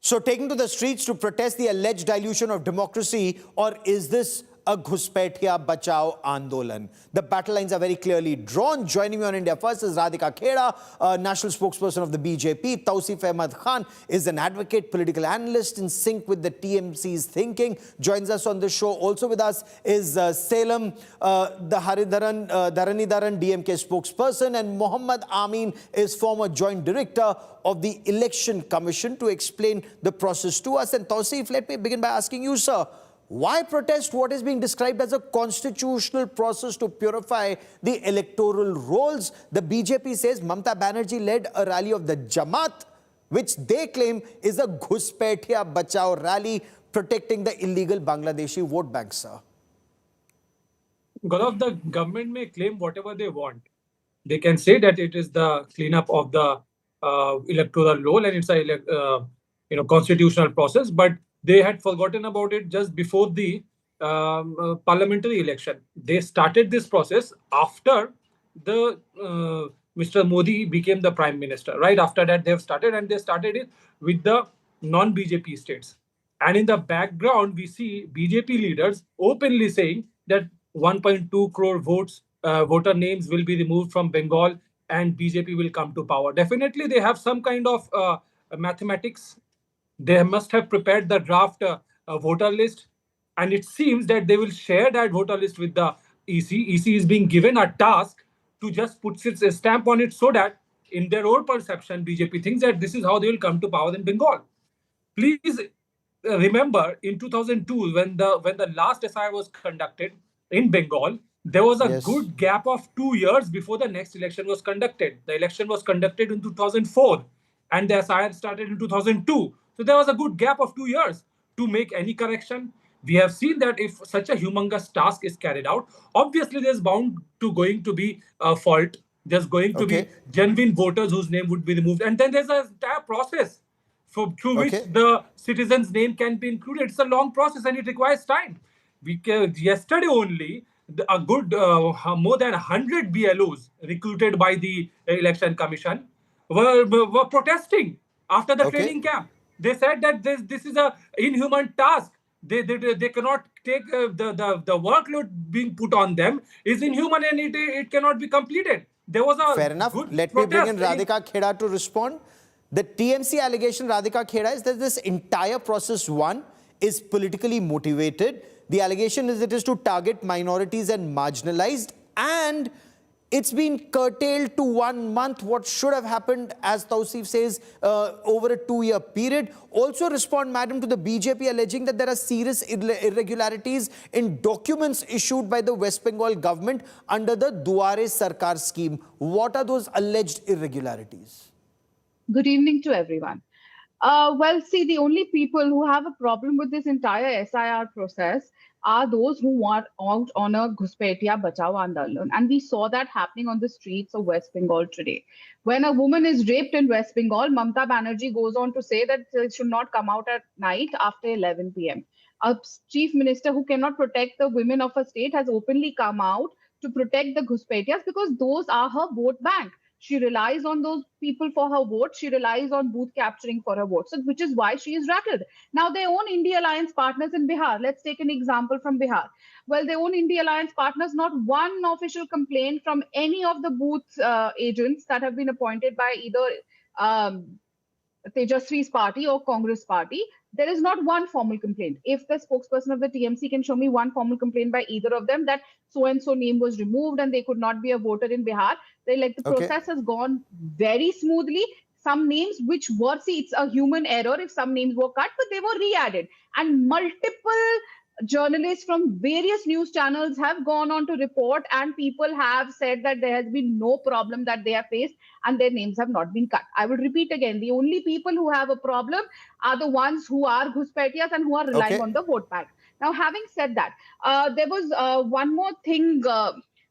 So taking to the streets to protest the alleged dilution of democracy, or is this a Ghuspetia Bachao Andalun? The battle lines are very clearly drawn. Joining me on India First is Radhika Kheda, national spokesperson of the BJP. Tausif Ahmad Khan is an advocate, political analyst in sync with the TMC's thinking. Joins us on the show. Also with us is Salem, the Dharani DMK spokesperson, and Mohammad Amin is former joint director of the Election Commission, to explain the process to us. And Tausif, let me begin by asking you, sir, why protest what is being described as a constitutional process to purify the electoral rolls? The BJP says Mamata Banerjee led a rally of the Jamaat, which they claim is a Ghuspetia Bachao rally protecting the illegal Bangladeshi vote bank, sir. Gaurav, the government may claim whatever they want. They can say that it is the cleanup of the electoral roll and it's a constitutional process, but they had forgotten about it just before the parliamentary election. They started this process after the Mr. Modi became the prime minister. Right after that, they have started, and they started it with the non-BJP states. And in the background, we see BJP leaders openly saying that 1.2 crore voter names will be removed from Bengal and BJP will come to power. Definitely, they have some kind of mathematics. They must have prepared the draft voter list, and it seems that they will share that voter list with the EC. EC is being given a task to just put its stamp on it, so that in their own perception, BJP thinks that this is how they will come to power in Bengal. Please remember, in 2002, when the last S.I.R was conducted in Bengal, there was a good gap of 2 years before the next election was conducted. The election was conducted in 2004, and the S.I.R started in 2002. So there was a good gap of 2 years to make any correction. We have seen that if such a humongous task is carried out, obviously there's bound to going to be a fault. There's going to be genuine voters whose name would be removed, and then there's an entire process through which the citizen's name can be included. It's a long process and it requires time. Yesterday only, a good more than 100 BLOs recruited by the Election Commission were protesting after the training camp. They said that this is a inhuman task. They cannot take the workload being put on them is inhuman, and it cannot be completed. There was a fair enough. Let me bring in Radhika Kheda to respond. The TMC allegation, Radhika Kheda, is that this entire process one is politically motivated. The allegation is it is to target minorities and marginalized, and it's been curtailed to 1 month, what should have happened, as Tausif says, over a 2-year period. Also respond, madam, to the BJP alleging that there are serious irregularities in documents issued by the West Bengal government under the Duare Sarkar scheme. What are those alleged irregularities? Good evening to everyone. Well, see, the only people who have a problem with this entire S.I.R process are those who are out on a Ghuspetia Bachao Andalun. And we saw that happening on the streets of West Bengal today. When a woman is raped in West Bengal, Mamata Banerjee goes on to say that it should not come out at night after 11 p.m. A chief minister who cannot protect the women of a state has openly come out to protect the Ghuspetias because those are her vote bank. She relies on those people for her vote. She relies on booth capturing for her vote, so, which is why she is rattled. Now, they own India Alliance partners in Bihar. Let's take an example from Bihar. Well, they own India Alliance partners, not one official complaint from any of the booth agents that have been appointed by either Tejasvi's party or Congress party. There is not one formal complaint. If the spokesperson of the TMC can show me one formal complaint by either of them that so-and-so name was removed and they could not be a voter in Bihar, the process has gone very smoothly. Some names which were, see, it's a human error if some names were cut, but they were re-added. And multiple journalists from various news channels have gone on to report, and people have said that there has been no problem that they have faced and their names have not been cut. I will repeat again, the only people who have a problem are the ones who are Ghuspetias and who are relying on the vote bank. Now, having said that, there was one more thing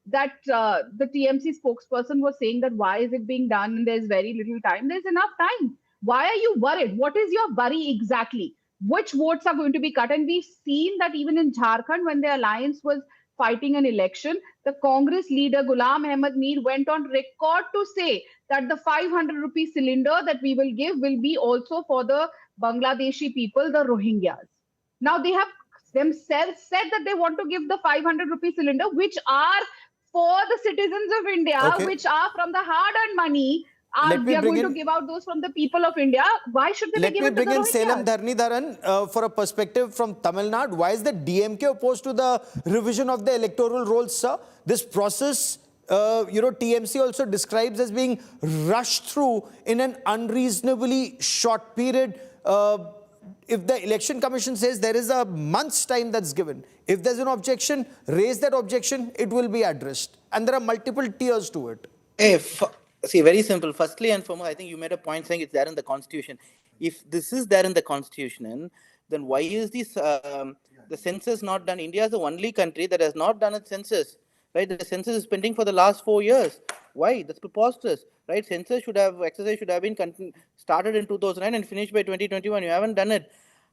that the TMC spokesperson was saying, that why is it being done and there's very little time. There's enough time. Why are you worried? What is your worry exactly? Which votes are going to be cut? And we've seen that even in Jharkhand, when the alliance was fighting an election, the Congress leader Ghulam Ahmad Mir went on record to say that the 500 rupee cylinder that we will give will be also for the Bangladeshi people, the Rohingyas. Now they have themselves said that they want to give the 500 rupee cylinder, which are for the citizens of India, Okay. which are from the hard-earned money. Let We me are bring going to in. give out those from the people of India. Why should they be Let me given to bring the in Salem Rohingyas? Dharan for a perspective from Tamil Nadu. Why is the DMK opposed to the revision of the electoral rolls, sir? This process, TMC also describes as being rushed through in an unreasonably short period. If the election commission says there is a month's time that's given, if there's an objection, raise that objection, it will be addressed. And there are multiple tiers to it. See, very simple. Firstly and foremost, I think you made a point saying it's there in the constitution. If this is there in the constitution, then why is this the census not done? India is the only country that has not done its census. Right, the census is pending for the last 4 years. Why? That's preposterous. Right, census exercise should have been started in 2009 and finished by 2021. You haven't done it.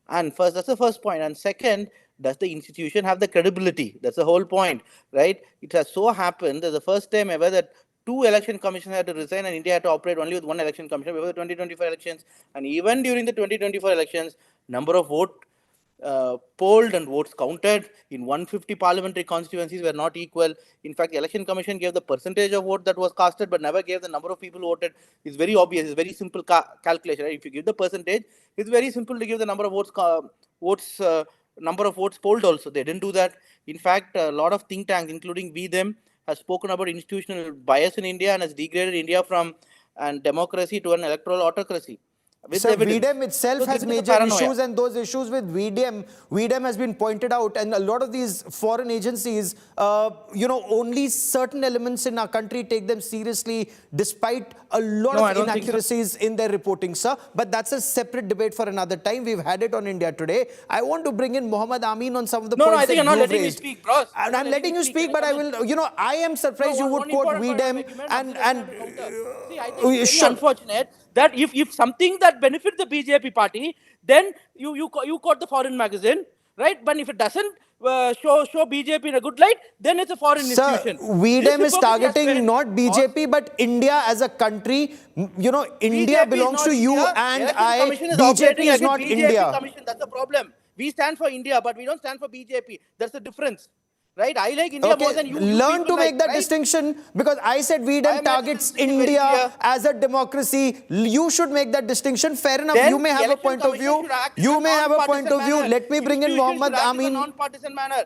And first, that's the first point. And second, does the institution have the credibility? That's the whole point, right? It has so happened that the first time ever that 2 election commissions had to resign and India had to operate only with 1 election commission before the 2024 elections. And even during the 2024 elections, number of polled and votes counted in 150 parliamentary constituencies were not equal. In fact, the election commission gave the percentage of vote that was casted, but never gave the number of people who voted. It's very obvious. It's very simple calculation. Right? If you give the percentage, it's very simple to give the number of number of votes polled also. They didn't do that. In fact, a lot of think tanks, including them, has spoken about institutional bias in India and has degraded India from democracy to an electoral autocracy. So VDEM itself has major issues, and those issues with VDEM has been pointed out, and a lot of these foreign agencies, only certain elements in our country take them seriously, despite a lot of inaccuracies in their reporting, sir. But that's a separate debate for another time. We've had it on India Today. I want to bring in Mohammed Amin on some of the points I think that you're not you've letting raised. me speak, bros. And I'm letting you speak, but I will, I am surprised you would quote VDEM See, I think it's very unfortunate that if something that benefits the BJP party, then you quote the foreign magazine, right? But if it doesn't show BJP in a good light, then it's a foreign institution. VDEM is targeting not BJP, but India as a country. India belongs to you and I. BJP is not India. That's the problem. We stand for India, but we don't stand for BJP. That's the difference. Right? I like India more than you. Learn to make that distinction, because I said VDEM targets India as a democracy. You should make that distinction. Fair enough. You may have a point of view. You may have a point of view. Let me bring in Mohammed Amin. Non-partisan manner.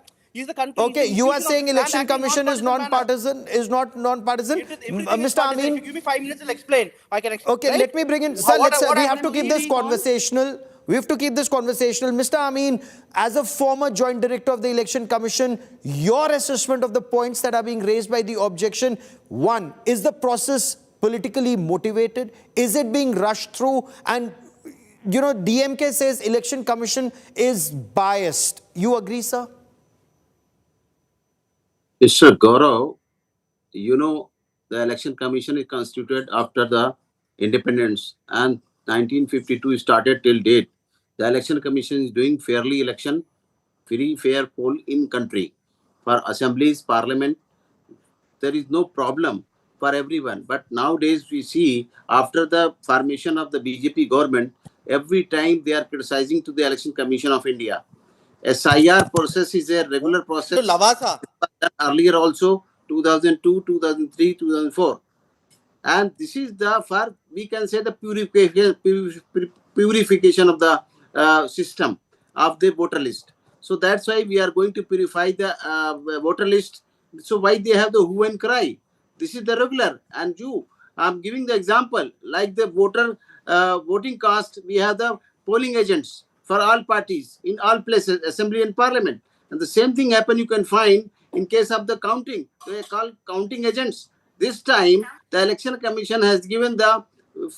Okay, you are saying election commission is non-partisan, is not non-partisan. Mr. Amin, if you give me 5 minutes, I'll explain. I can explain. Okay, let me bring in. Sir, we have to keep this conversational. We have to keep this conversational. Mr. Amin, as a former joint director of the Election Commission, your assessment of the points that are being raised by the objection. One, is the process politically motivated? Is it being rushed through? And, DMK says Election Commission is biased. You agree, sir? Mr. Gaurav, the Election Commission is constituted after the independence, and 1952 started till date. The Election Commission is doing fairly election, free, fair poll in country. For assemblies, parliament, there is no problem for everyone. But nowadays we see, after the formation of the BJP government, every time they are criticizing to the Election Commission of India. S.I.R. process is a regular process. Earlier also, 2002, 2003, 2004. And this is we can say the purification of the system of the voter list. So that's why we are going to purify the voter list. So why they have the hue and cry? This is the regular. And I'm giving the example, like the voting caste, we have the polling agents for all parties in all places, assembly and parliament. And the same thing happen you can find in case of the counting. They are called counting agents. This time, the Election Commission has given the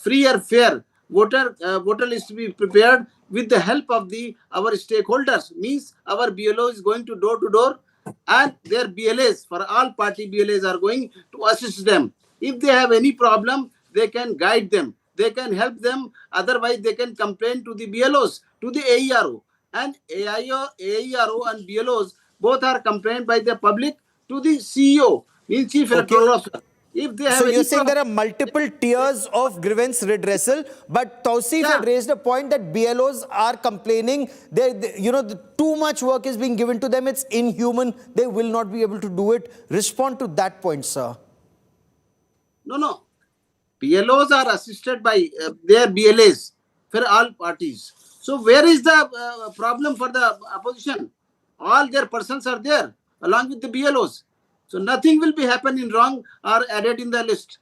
free or fair voter list to be prepared with the help of our stakeholders. Means our BLO is going to door, and their BLAs, for all party BLAs, are going to assist them. If they have any problem, they can guide them. They can help them. Otherwise, they can complain to the BLOs, to the AERO. And AERO and BLOs both are complained by the public to the CEO, means Chief Electoral Officer. If they have So any you're saying problem, there are multiple tiers of grievance redressal, but Tausif Yeah. had raised a point that BLOs are complaining. Too much work is being given to them. It's inhuman. They will not be able to do it. Respond to that point, sir. No. PLOs are assisted by their BLAs for all parties. So where is the problem for the opposition? All their persons are there along with the BLOs. So nothing will be happening wrong or added in the list.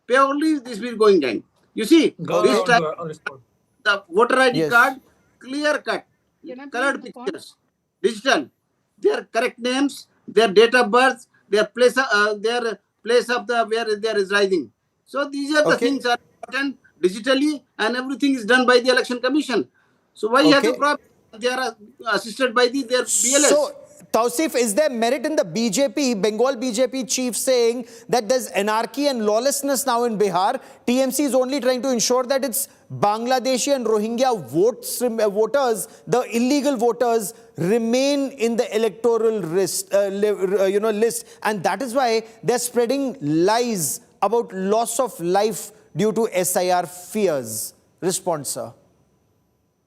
Purely this will going on. You see, this time Respond. the voter ID Yes. card, clear cut, Can I please colored respond? pictures, digital, their correct names, their date of birth, their place of the where they are residing. So these are the Okay. things are important digitally, and everything is done by the election commission. So why you have the Okay. problem? They are assisted by their BLS. So, Tausif, is there merit in the BJP, Bengal BJP chief saying that there's anarchy and lawlessness now in Bihar? TMC is only trying to ensure that it's Bangladeshi and Rohingya voters, the illegal voters, remain in the electoral list, and that is why they're spreading lies about loss of life due to S.I.R fears. Respond, sir.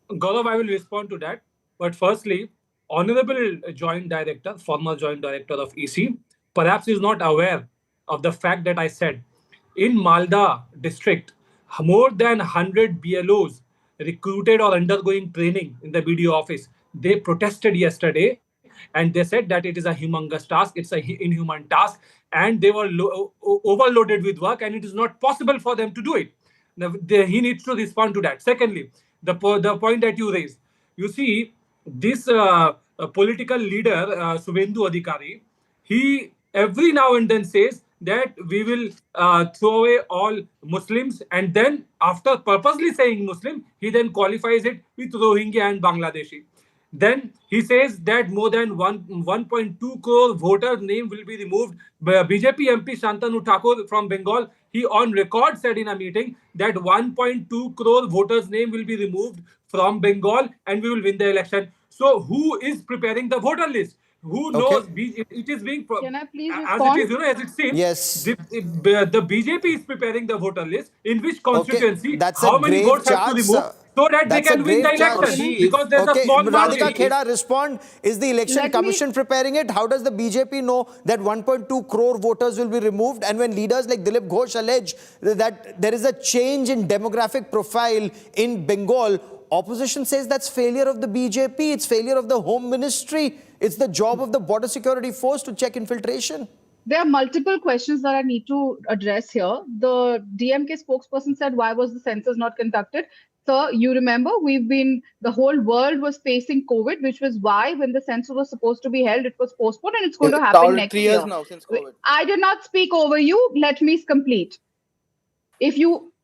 Gaurav, I will respond to that. But firstly, Honorable Joint Director, former Joint Director of EC, perhaps is not aware of the fact that I said in Malda district, more than 100 BLOs recruited or undergoing training in the BDO office. They protested yesterday and they said that it is a humongous task, it's an inhuman task, and they were overloaded with work and it is not possible for them to do it. Now, he needs to respond to that. Secondly, the point that you raised, you see, this political leader, Suvendu Adhikari, he every now and then says that we will throw away all Muslims, and then after purposely saying Muslim, he then qualifies it with Rohingya and Bangladeshi. Then he says that more than 1.2 crore voters' name will be removed. BJP MP Shantanu Thakur from Bengal, he on record said in a meeting that 1.2 crore voters' name will be removed from Bengal and we will win the election. So who is preparing the voter list? Who knows? It is being Can I please as it is, respond? as it seems. Yes. The BJP is preparing the voter list. In which constituency, that's how a many grave votes have to charge, remove sir. so that they That's a can win the grave charge. election? Because there's a Okay, small Radhika margin. Kheda, respond. Is the election Let me- commission preparing it? How does the BJP know that 1.2 crore voters will be removed? And when leaders like Dilip Ghosh allege that there is a change in demographic profile in Bengal, opposition says that's failure of the BJP, it's failure of the Home Ministry, it's the job of the Border Security Force to check infiltration. There are multiple questions that I need to address here. The DMK spokesperson said, why was the census not conducted? Sir, you remember the whole world was facing COVID, which was why when the census was supposed to be held, it was postponed and it's going to It's happen all next 3 years year. now since COVID. I did not speak over you. Let me complete.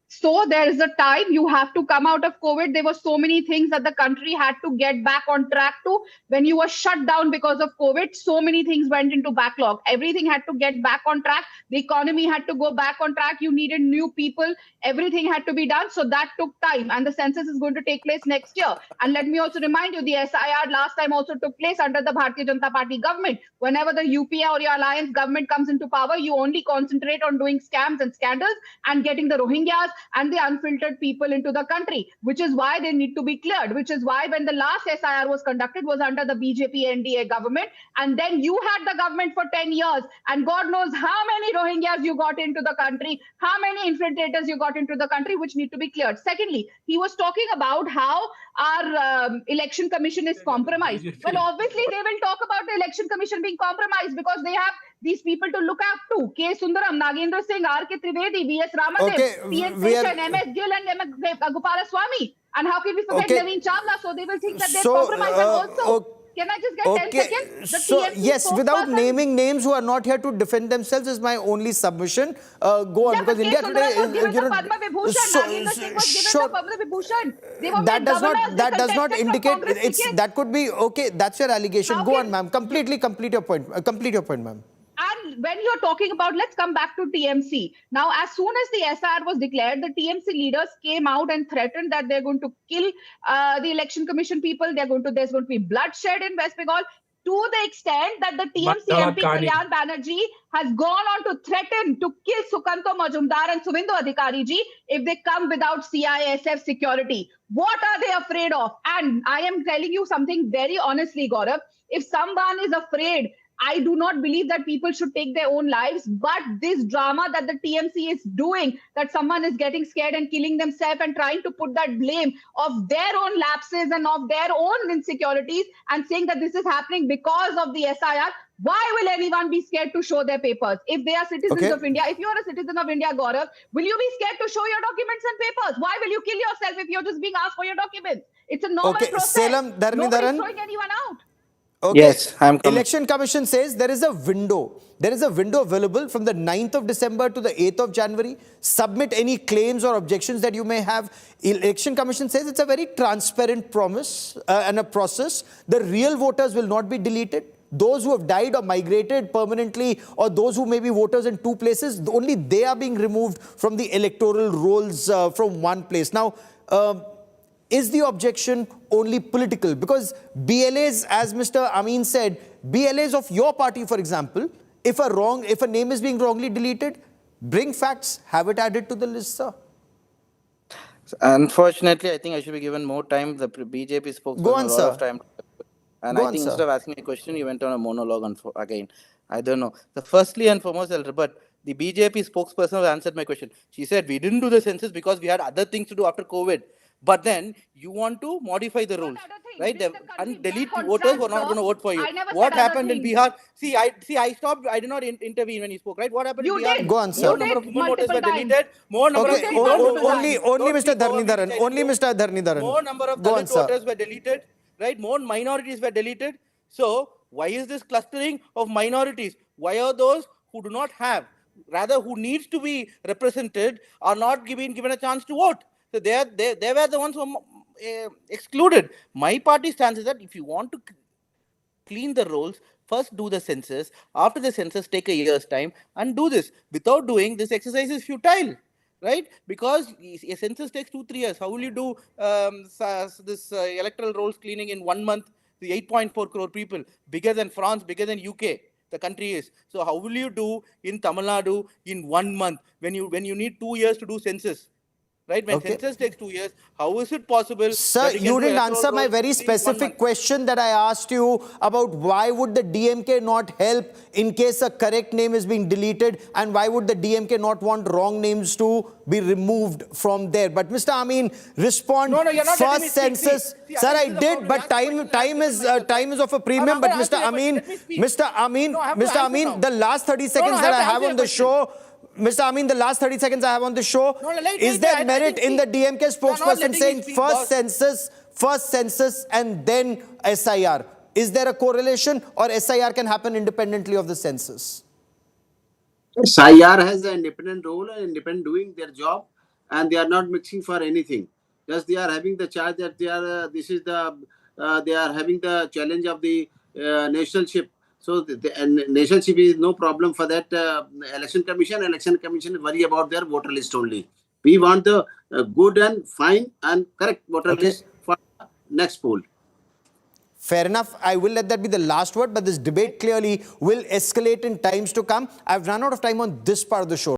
So there is a time you have to come out of COVID. There were so many things that the country had to get back on track to. When you were shut down because of COVID, so many things went into backlog. Everything had to get back on track. The economy had to go back on track. You needed new people. Everything had to be done. So that took time. And the census is going to take place next year. And let me also remind you, the S.I.R. last time also took place under the Bharatiya Janata Party government. Whenever the UPA or your alliance government comes into power, you only concentrate on doing scams and scandals and getting the Rohingyas and the unfiltered people into the country, which is why they need to be cleared, which is why when the last S.I.R. was conducted was under the BJP NDA government, and then you had the government for 10 years, and God knows how many Rohingyas you got into the country, how many infiltrators you got into the country, which need to be cleared. Secondly, he was talking about how our election commission is compromised. Well, obviously they will talk about the election commission being compromised because they have these people to look up to. K. Sundaram, Nagendra Singh, R.K. Trivedi, V.S. Ramadev, T.N. Seshan, M.S. Gill, and Gopalaswamy. And how can we forget Naveen Chawla? So they will think that they're compromised. And also, can I just get 10 seconds? The So, TMC yes, without spokesperson- naming names who are not here to defend themselves is my only submission. Go on, Yeah, because but India K. today Sundaram was given you the know, Padma Vibhushan. Nagendra Singh was given sure. the Padma Vibhushan. They were That made does governors. not They contested from indicate Congress it's tickets. that could be okay. That's your allegation. How Go can- on, ma'am. Complete your point. Complete your point, ma'am. And when you're talking about, let's come back to TMC. Now, as soon as the S.I.R. was declared, the TMC leaders came out and threatened that they're going to kill the election commission people. There's going to be bloodshed in West Bengal. to the extent that the TMC Madhavat MP Kani. Kalyan Banerjee has gone on to threaten to kill Sukanto Majumdar and Suvindu Adhikari ji if they come without CISF security. What are they afraid of? And I am telling you something very honestly, Gaurav. If someone is afraid, I do not believe that people should take their own lives, but this drama that the TMC is doing, that someone is getting scared and killing themselves and trying to put that blame of their own lapses and of their own insecurities and saying that this is happening because of the SIR, why will anyone be scared to show their papers? If they are citizens of India, if you are a citizen of India, Gaurav, will you be scared to show your documents and papers? Why will you kill yourself if you're just being asked for your documents? It's a normal process. Salem, Dharani, Nobody's Dharan. throwing anyone out. Okay. Yes, I'm coming. Election Commission says there is a window. There is a window available from the 9th of December to the 8th of January. Submit any claims or objections that you may have. Election Commission says it's a very transparent promise and a process. The real voters will not be deleted. Those who have died or migrated permanently, or those who may be voters in two places, only they are being removed from the electoral rolls from one place. Now, is the objection only political? Because BLAs, as Mr. Amin said, BLAs of your party, for example, if a name is being wrongly deleted, bring facts, have it added to the list, sir. Unfortunately, I think I should be given more time. The BJP spokesperson Go on, a lot sir. of time. And Go I on, think sir. instead of asking a question, you went on a monologue again. I don't know. So firstly and foremost, but the BJP spokesperson answered my question. She said, we didn't do the census because we had other things to do after COVID. But then you want to modify the rules, right? And delete voters who are not going to vote for you. What happened in Bihar? See, I stopped. I did not intervene when he spoke, right? What happened in Bihar? Did. Go on, sir. More number of women voters were deleted. More number Okay, of only Mr. Dharani Dharan. Only Mr. Dharani Dharan. More number of Go on, Dalit sir. voters were deleted, right? More minorities were deleted. So why is this clustering of minorities? Why are those who do not have, rather who needs to be represented, are not given a chance to vote? So they were the ones who were excluded. My party stance is that if you want to clean the rolls, first do the census. After the census, take a year's time and do this. Without doing this exercise is futile, right? Because a census takes 2-3 years. How will you do this electoral rolls cleaning in 1 month? The 8.4 crore people, bigger than France, bigger than UK. The country is. So how will you do in Tamil Nadu in 1 month when you need 2 years to do census? Right? When census takes 2 years, how is it possible? Sir, you didn't answer my very specific question that I asked you about why would the DMK not help in case a correct name is being deleted, and why would the DMK not want wrong names to be removed from there? But Mr. Amin, respond. No, you're not first census. Sir, I did, but time is of a premium. But Mr. Amin, the last 30 seconds that I have on the show. Mr. Amin, the last 30 seconds I have on the show, is there merit in the DMK spokesperson saying first census and then SIR? Is there a correlation, or SIR can happen independently of the census? S.I.R. has an independent role and independent doing their job, and they are not mixing for anything. Just they are having the charge that they are. They are having the challenge of the nationalship. So the nationalship is no problem for that. Election Commission worry about their voter list only. We want the good and fine and correct voter list for next poll. Fair enough. I will let that be the last word, but this debate clearly will escalate in times to come. I've run out of time on this part of the show.